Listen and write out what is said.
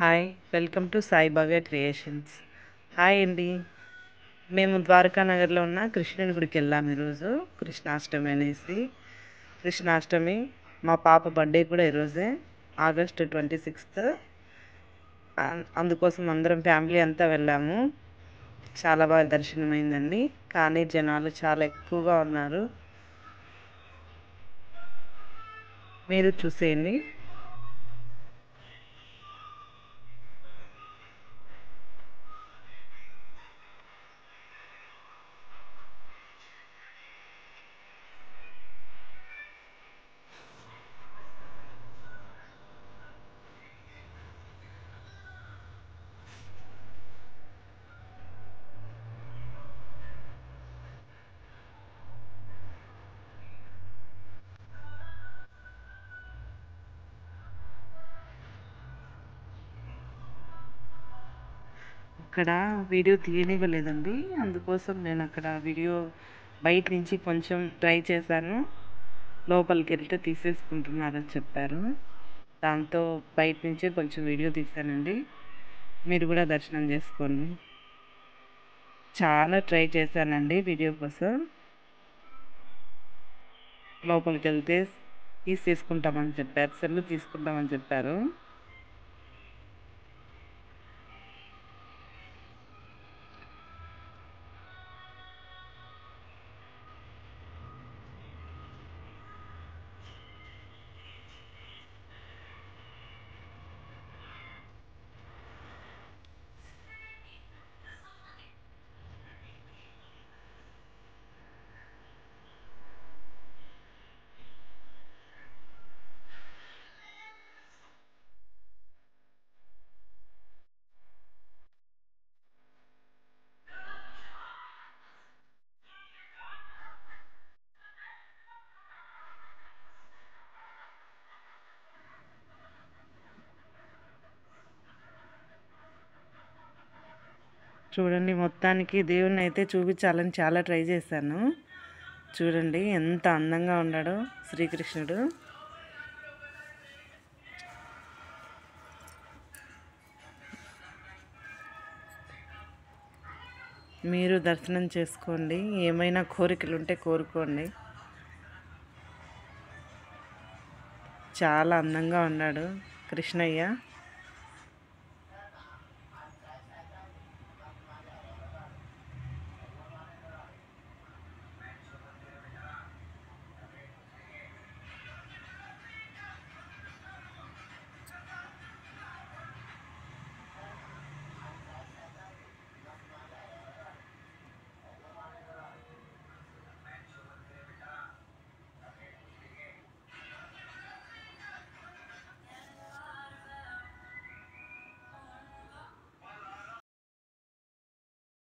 Hi welcome to Sai Bhavya creations. Hi అండి. మేము ద్వారకా నగర్లో ఉన్న కృష్ణుని గుడికి వెళ్ళాము ఈరోజు. కృష్ణాష్టమి అనేసి కృష్ణాష్టమి మా పాప బర్త్డే కూడా ఈరోజే, ఆగస్టు 26th. అందుకోసం అందరం ఫ్యామిలీ అంతా వెళ్ళాము. చాలా బాగా దర్శనమైందండి, కానీ జనాలు చాలా ఎక్కువగా ఉన్నారు. మీరు చూసేయండి. అక్కడ వీడియో తీయనివ్వలేదండి, అందుకోసం నేను అక్కడ వీడియో బయట నుంచి కొంచెం ట్రై చేశాను. లోపలికి వెళ్తే తీసేసుకుంటున్నారని చెప్పారు. దాంతో బయట నుంచే కొంచెం వీడియో తీశానండి. మీరు కూడా దర్శనం చేసుకోండి. చాలా ట్రై చేశానండి వీడియో కోసం. లోపలికి వెళ్తే తీసేసుకుంటామని చెప్పారు, సెల్లు తీసుకుంటామని చెప్పారు. చూడండి, మొత్తానికి దేవుణ్ణి అయితే చూపించాలని చాలా ట్రై చేశాను. చూడండి ఎంత అందంగా ఉన్నాడో శ్రీకృష్ణుడు. మీరు దర్శనం చేసుకోండి, ఏమైనా కోరికలు ఉంటే కోరుకోండి. చాలా అందంగా ఉన్నాడు కృష్ణయ్య.